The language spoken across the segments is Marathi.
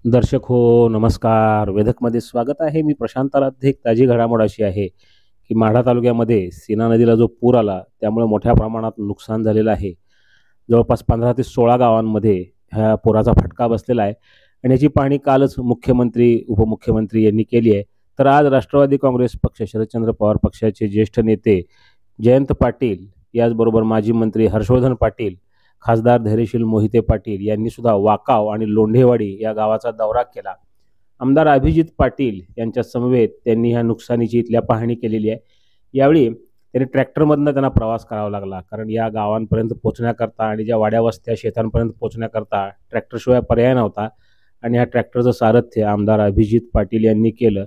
दर्शक हो, नमस्कार. वेधकमध्ये स्वागत आहे. मी प्रशांत आराध्य. एक ताजी घडामोड अशी आहे, की माढा तालुक्यामध्ये सीना नदीला जो पूर आला, त्यामुळे मोठ्या प्रमाणात नुकसान झालेलं आहे. जवळपास 15 ते 16 गावांमध्ये ह्या पुराचा फटका बसलेला आहे आणि याची पाहणी कालच मुख्यमंत्री, उपमुख्यमंत्री यांनी केली आहे. तर आज राष्ट्रवादी काँग्रेस पक्ष, शरदचंद्र पवार पक्षाचे ज्येष्ठ नेते जयंत पाटील, याचबरोबर माजी मंत्री हर्षवर्धन पाटील, खासदार धैर्यशील मोहिते पाटील यांनी सुद्धा वाकाव आणि लोंढेवाडी या गावाचा दौरा केला. आमदार अभिजित पाटील यांच्या समवेत त्यांनी ह्या नुकसानीची इथल्या पाहणी केलेली आहे. यावेळी त्यांनी ट्रॅक्टरमधनं त्यांना प्रवास करावा लागला, कारण या गावांपर्यंत पोहोचण्याकरता आणि ज्या वाड्या वस्त्या शेतांपर्यंत पोहोचण्याकरता ट्रॅक्टरशिवाय पर्याय नव्हता आणि ह्या ट्रॅक्टरचं सारथ्य आमदार अभिजित पाटील यांनी केलं.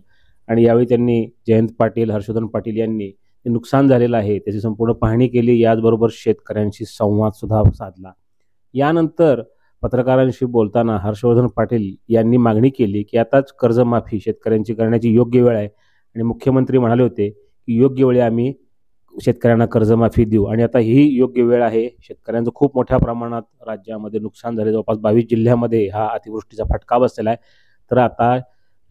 आणि यावेळी त्यांनी जयंत पाटील, हर्षवर्धन पाटील यांनी जे नुकसान झालेलं आहे त्याची संपूर्ण पाहणी केली. याचबरोबर शेतकऱ्यांशी संवाद सुद्धा साधला. यानंतर पत्रकारांशी बोलताना हर्षवर्धन पाटील यांनी मागणी केली की आताच कर्जमाफी शेतकऱ्यांची करण्याची योग्य वेळ आहे आणि मुख्यमंत्री म्हणाले होते की योग्य वेळी आम्ही शेतकऱ्यांना कर्जमाफी देऊ आणि आता ही योग्य वेळ आहे. शेतकऱ्यांचं खूप मोठ्या प्रमाणात राज्यामध्ये नुकसान झाले. जवळपास 22 जिल्ह्यामध्ये हा अतिवृष्टीचा फटका बसलेला आहे. तर आता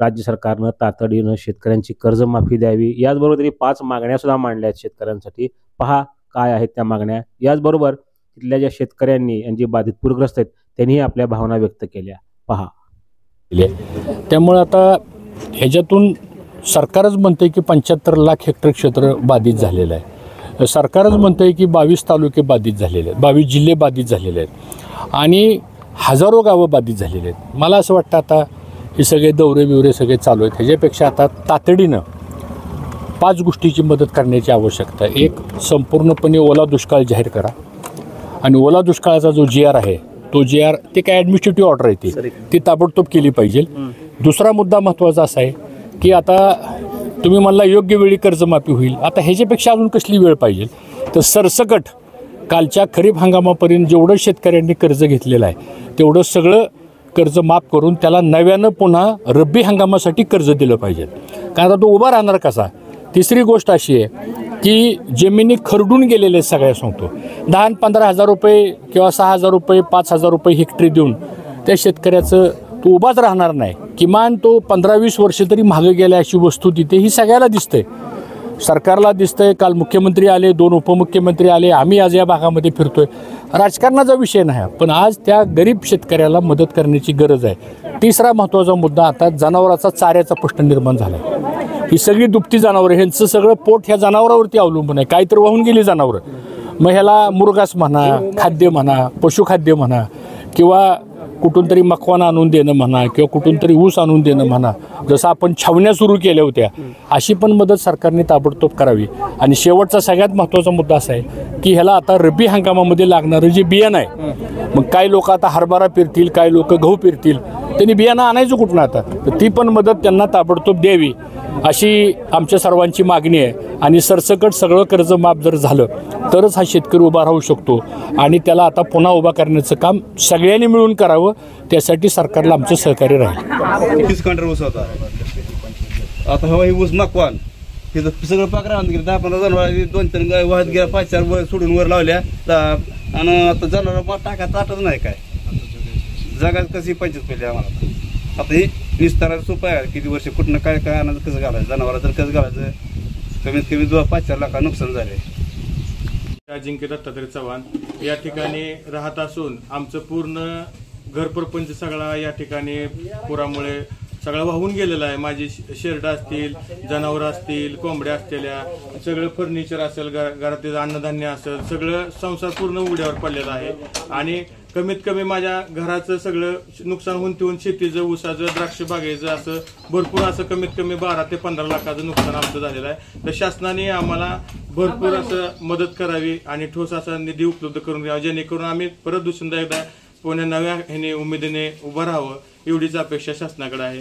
राज्य सरकारनं तातडीनं शेतकऱ्यांची कर्जमाफी द्यावी. याचबरोबर त्यांनी 5 मागण्या सुद्धा मांडल्या आहेत शेतकऱ्यांसाठी. पहा काय आहेत त्या मागण्या. याचबरोबर तिथल्या ज्या शेतकऱ्यांनी आणि जे बाधित पूरग्रस्त आहेत त्यांनी आपल्या भावना व्यक्त केल्या. पहा. त्यामुळे आता ह्याच्यातून सरकारच म्हणते की 75 लाख हेक्टर क्षेत्र बाधित झालेलं आहे. सरकारच म्हणते की 22 तालुके बाधित झालेले आहेत, 22 जिल्हे बाधित झालेले आहेत आणि हजारो गावं बाधित झालेली आहेत. मला असं वाटतं आता हे सगळे दौरे बिवरे सगळे चालू आहेत. ह्याच्यापेक्षा आता तातडीनं 5 गोष्टीची मदत करण्याची आवश्यकता आहे. एक, संपूर्णपणे ओला दुष्काळ जाहीर करा आणि ओला दुष्काळाचा जो GR आहे तो GR ते काय ॲडमिनिस्ट्रेटिव्ह ऑर्डर आहे ती ताबडतोब केली पाहिजे. दुसरा मुद्दा महत्त्वाचा असा आहे की आता तुम्ही म्हणला योग्य वेळी कर्जमाफी होईल. आता ह्याच्यापेक्षा अजून कसली वेळ पाहिजे तर सरसकट कालच्या खरीप हंगामापर्यंत जेवढं शेतकऱ्यांनी कर्ज घेतलेलं आहे तेवढं सगळं कर्ज माफ करून त्याला नव्यानं पुन्हा रब्बी हंगामासाठी कर्ज दिलं पाहिजे. कारण आता तो उभा राहणार कसा. तिसरी गोष्ट अशी आहे की जमिनी खरडून गेलेले सगळ्या सांगतो 10-15 हजार रुपये किंवा 6,000 रुपये 5,000 रुपये हेक्टरी देऊन त्या शेतकऱ्याचं तो उभाच राहणार नाही. किमान तो 15-20 वर्ष तरी मागं गेल्या अशी वस्तू तिथे ही सगळ्याला दिसते. सरकारला दिसतंय. काल मुख्यमंत्री आले, 2 उपमुख्यमंत्री आले, आम्ही आज या भागामध्ये फिरतोय. राजकारणाचा विषय नाही, पण आज त्या गरीब शेतकऱ्याला मदत करण्याची गरज आहे. तिसरा महत्त्वाचा मुद्दा आता जनावराचा चाऱ्याचा प्रश्न निर्माण झाला आहे. ही सगळी दुभती जनावरं, ह्यांचं सगळं पोट ह्या जनावरावरती अवलंबून आहे. काहीतरी वाहून गेली जनावरं. मग ह्याला मुरघास म्हणा, खाद्य म्हणा, पशुखाद्य म्हणा किंवा कुठून तरी मकवाना आणून देणं म्हणा किंवा कुठून तरी ऊस आणून देणं म्हणा, जसं आपण छावण्या सुरू केल्या होत्या अशी पण मदत सरकारने ताबडतोब करावी. आणि शेवटचा सगळ्यात महत्त्वाचा मुद्दा असा आहे की ह्याला आता रब्बी हंगामामध्ये लागणारं जे बियाणं आहे, मग काही लोक आता हरभरा पेरतील, काही लोक गहू पेरतील, त्यांनी बियाणं आणायचं कुठनं आता, तर ती पण मदत त्यांना ताबडतोब द्यावी अशी आमच्या सर्वांची मागणी आहे. आणि सरसकट सगळं कर्ज माफ जर झालं तरच हा शेतकरी उभा राहू शकतो आणि त्याला आता पुन्हा उभा करण्याचं काम सगळ्यांनी मिळून करावं. त्यासाठी सरकारला आमचं सहकार्य राहील. 30 क्विंटल ऊस होता. आता हवा ही ऊस मागवान हे सगळं पाक राहून गेलं. 10-15 जनावर 2-3 गाय वाहत गेल्या, 5-4 वर सोडून वर लावल्या आणि आता जनावर टाकायचं आठच नाही. काय जगात कशी पंचायत पहिले आम्हाला. आता ही निस्ताराचं सोपं आहे. किती वर्ष कुठनं काय काय आणायचं, कसं घालायचं, जनावरात जर कसं घालायचं. कमीत कमी 5-4 लाख नुकसान झाले. अजिंक्य दत्तात्रय चव्हाण या ठिकाणी राहत असून आमचं पूर्ण घरप्रपंच सगळा या ठिकाणी पुरामुळे सगळं वाहून गेलेलं आहे. माझी शेरडं असतील, जनावरं असतील, कोंबड्या असलेल्या, सगळं फर्निचर असेल, घरातील अन्नधान्य असेल, सगळं संसार पूर्ण उघड्यावर पडलेला आहे. आणि कमीत कमी माझ्या घराचं सगळं नुकसान होऊन ठेवून शेतीचं, ऊसाचं, द्राक्ष बागेचं असं भरपूर असं कमीत कमी 12 ते 15 लाखाचं नुकसान आमचं झालेलं आहे. तर शासनाने आम्हाला भरपूर असं मदत करावी आणि ठोस असा निधी उपलब्ध करून द्यावा, जेणेकरून आम्ही परत दुसऱ्यांदा एकदा पुन्हा नव्या ह्याने उमेदीने उभं राहावं एवढीच अपेक्षा शासनाकडे आहे.